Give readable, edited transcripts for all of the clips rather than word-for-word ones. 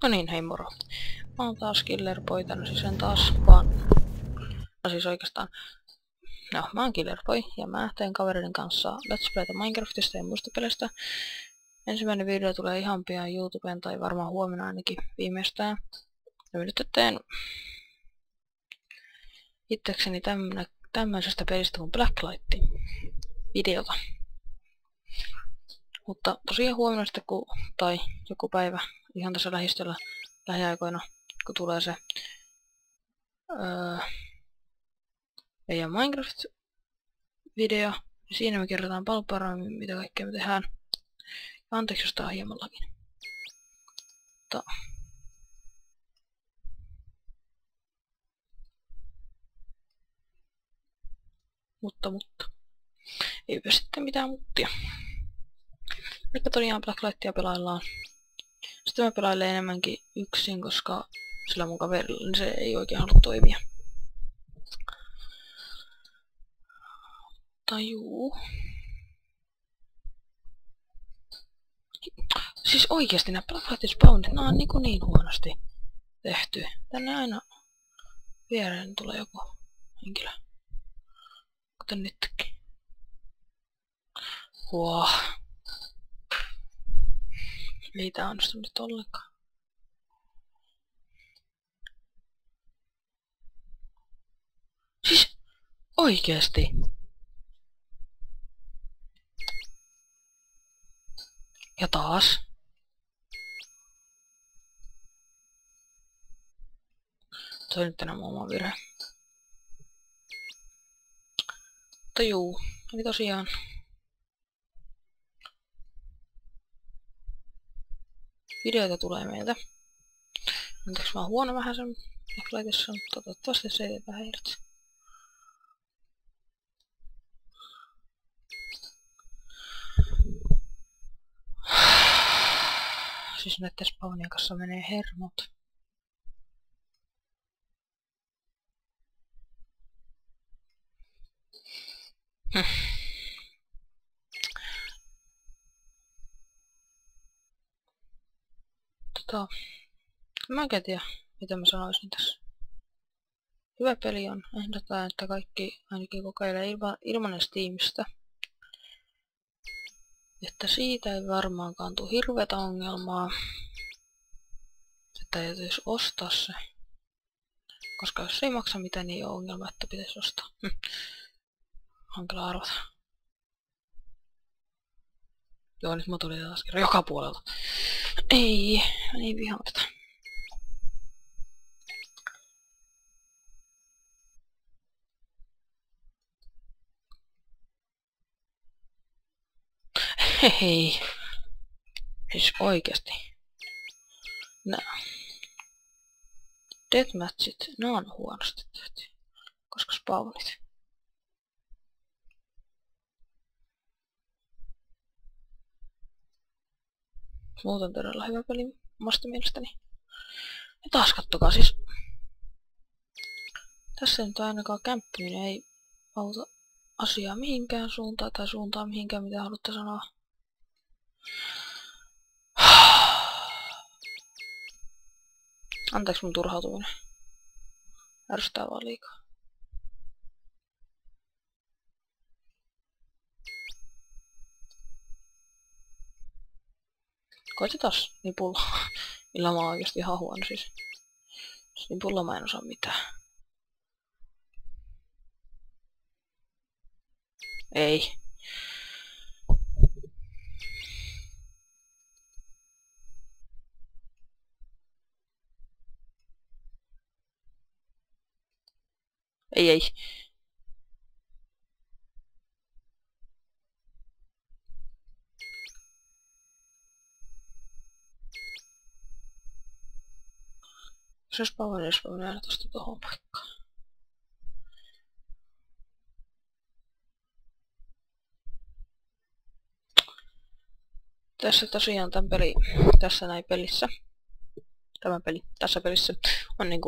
No niin, hei moro. Mä oon taas Killer Boy, tänne siis en taas vaan... No siis oikeastaan... No, mä oon Killer Boy ja mä teen kavereiden kanssa Let's Playtä Minecraftista ja muista pelistä. Ensimmäinen video tulee ihan pian YouTubeen tai varmaan huomenna ainakin viimeistään. Ja mä nyt teen itsekseni tämmöisestä pelistä kuin Blacklight videota. Mutta tosiaan huomenna sitten tai joku päivä ihan tässä lähiaikoina, kun tulee se meidän Minecraft-video, niin siinä me kerrotaan paljon paremmin, mitä kaikkea me tehdään. Ja anteeksi, jos tää on hieman lakinen. Mutta. Eipä sitten mitään muttia. Nyt tosiaan Blacklightia pelaillaan. Sitten mä pelailen enemmänkin yksin, koska sillä mun kaverilla niin se ei oikein halua toimia. Juu. Siis oikeesti nää Blacklightin spawnit, nää on niin huonosti tehty. Tänne aina viereen tulee joku henkilö. Kuten nytkin. Wow. Ei tää onnistu nyt ollenkaan. Siis oikeesti. Ja taas. Se on nyt enää mun oma virhe. Mutta juu, eli tosiaan. Videoita tulee meiltä. Anteeksi, mä oon huono vähän sen Blacklightissa, mutta toivottavasti se ei tee häiritse. Siis näitten spawnien kanssa menee hermot. Mä en tiedä, mitä mä sanoisin tässä. Hyvä peli on. Ehdotetaan, että kaikki ainakin kokeilee ilman Steamista. Että siitä ei varmaankaan tule hirveätä ongelmaa. Että täytyisi ostaa se. Koska jos ei maksa mitään, niin ei ole ongelma, että pitäisi ostaa. Hankala arvata. Joo, nyt mä tulin taas kerran joka puolelta. Ei vihaan tätä. Hei. Siis oikeesti. Nää. Deathmatchit, ne on huonosti tehty. Koska spawnit. Muuten todella hyvä peli omasta mielestäni. Ja taas kattokaa siis. Tässä nyt ainakaan kämppiminen ei auta asiaa mihinkään suuntaan tai suuntaa mihinkään, mitä haluatte sanoa. Anteeksi mun turhautuminen. Ärsyttää vaan liikaa. Koitetaan nipulla. Millä mä oon oikeesti ihan huono siis. Nipulla mä en osaa mitään. Ei. Ei. Se spawn aina tosta tohon paikkaan. Tässä tosiaan tässä pelissä on niin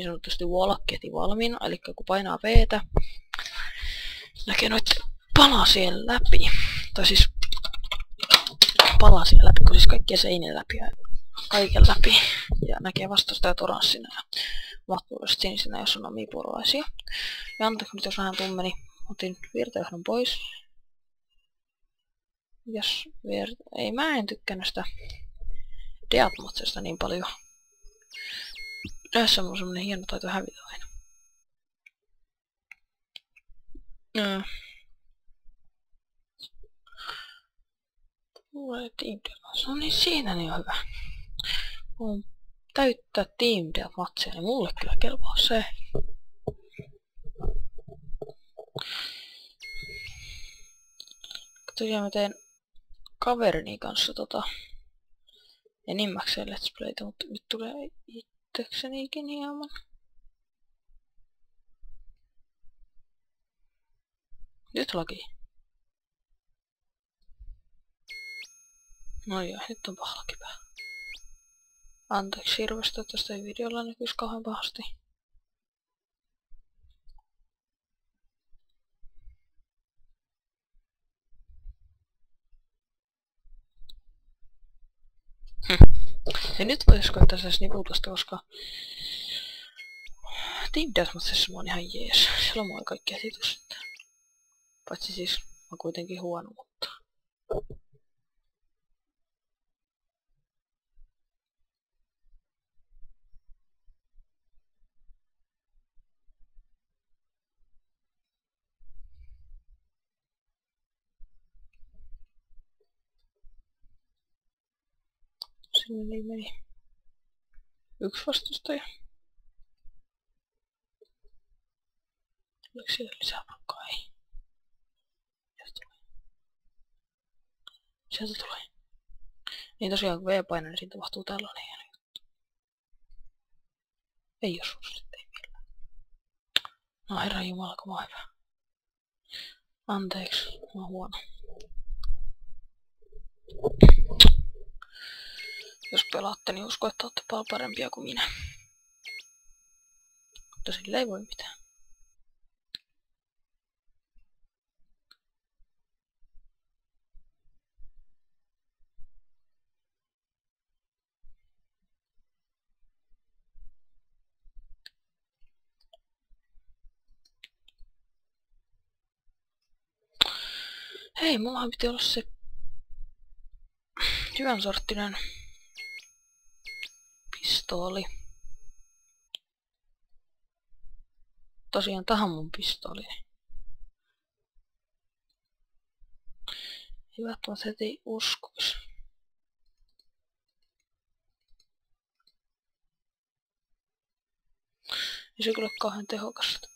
sanotusti wallhacketti valmiina, eli kun painaa V:tä, näkee noita palasien läpi, tai siis palasia läpi, kun siis kaikkia seinien läpi kaiken läpi. Ja näkee vastustajat oranssina ja mahtuudesta sinisenä, jos on omia puolalaisia. Ja anteeksi nyt jos vähän tummeni. Otin virtajohdon pois. Jos ei, mä en tykkännyt sitä Deatmotsesta niin paljon. Tässä on semmonen hieno taito hävitä aina. Tulee Team Deathmatch. No niin, siinä niin on hyvä. Kun täyttää Team Deathmatchia, niin mulle kyllä kelpaa se. Tosiaan mä teen kaverini kanssa enimmäkseen Let's Playtä, mutta nyt tulee itseksenikin hieman. Nyt laki. No joo, nyt on paha lakipää. Anteeksi hirveästi, että tästä ei videolla näkyisi kauhean pahasti. Ja nyt voisi koittaa se sniputusta, koska Team Deathmatchissa mä oon ihan jees. Siellä on kaikki esitys. Paitsi siis mä kuitenkin huono, mutta... Sinne meni yksi vastustaja. Oliko siellä lisää porukkaa? Ei. Sieltä tulee. Niin tosiaan kun V-paine, niin siinä tapahtuu tällainen hieno juttu. Ei osu sitten, ei millään. No herran jumala, kun mä oon hyvä. Anteeksi, mä oon huono. Jos pelaatte, niin usko, että olette paljon parempia kuin minä. Mutta sille ei voi mitään. Hei, mullahan piti olla se hyvän sorttinen pistooli. Tosiaan tähän mun pistooli. Ei välttämättä heti uskois. Ei se kyllä kauhean tehokasta.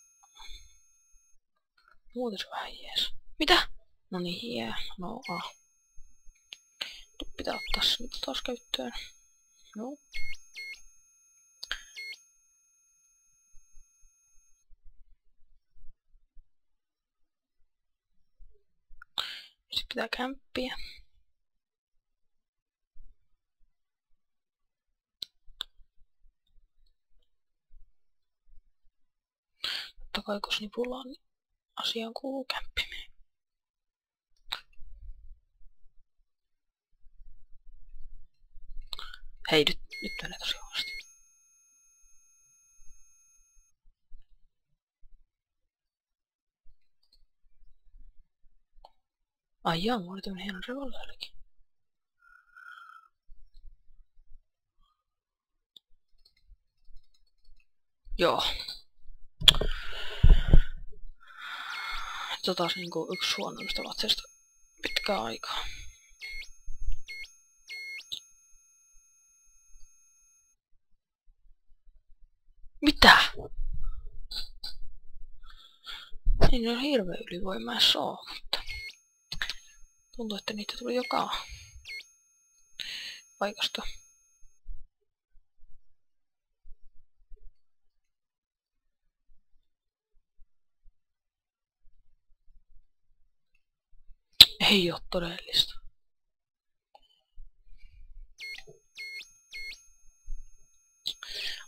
Muuten se vähän jees. Mitä? No niin, jää. No Nyt pitää ottaa se nyt taas käyttöön. No. Sitten pitää kämppiä. Totta kai kun snipulla on, niin asiaan kuuluu kämppimeen. Hei, nyt menee tosi huonosti. Ai jaa, mulla oli tämmönen hieno revolverikin. Joo. Se on taas niinku yksi huonoimmista vatseista pitkään aikaa. Mitä? Ei ne ole hirveän ylivoimaisia oo, mutta tuntuu, että niitä tuli joka paikasta. Ei oo todellista.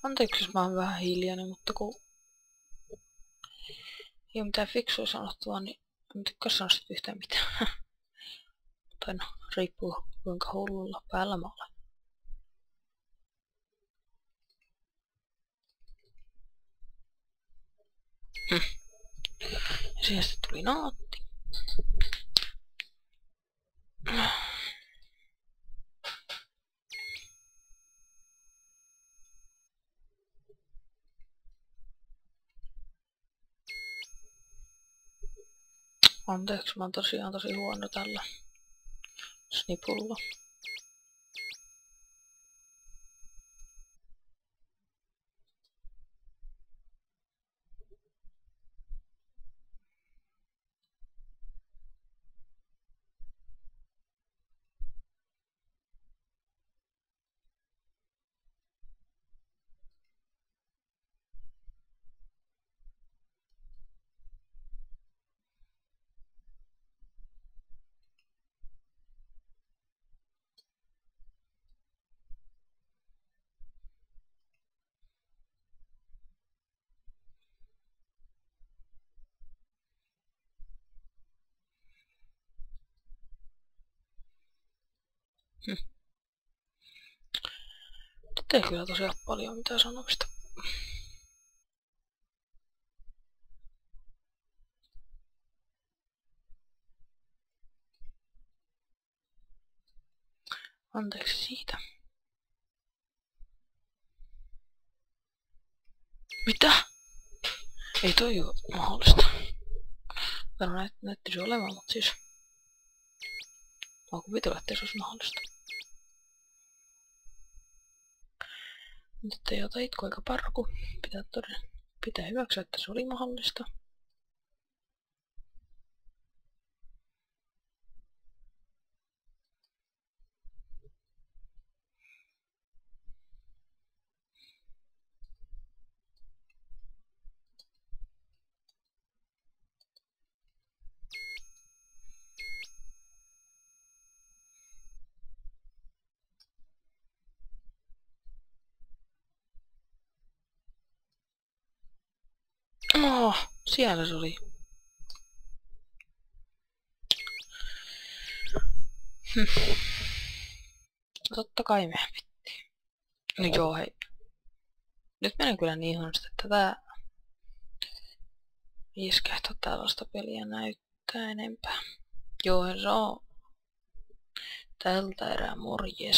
Anteeksi, jos mä oon vähän hiljainen, mutta kun ei oo mitään fiksua sanottavaa, niin en tykkää sanoa sitä yhtään mitään. Tai no, riippuu kuinka hullulla päällä mä olen. Siihen sitten tuli naatti. Anteeksi, mä oon tosiaan tosi huono tällä snipulla. Nyt ei kyllä tosiaan paljon mitään sanomista. Anteeksi siitä. Mitä? Ei toi oo mahdollista. Täällä näyttäisi olevan, mutta siis... Mä kuvitella, ettei se olisi mahdollista. Nyt ei ota itku eikä parku. Pitää hyväksyä, että se oli mahdollista. Oh, siellä se oli. Totta kai me hävittiin. No joo, hei. Nyt menen kyllä niin huonosti, että tää 5 tällaista peliä näyttää enempää. Joo, se on tältä erää morjes.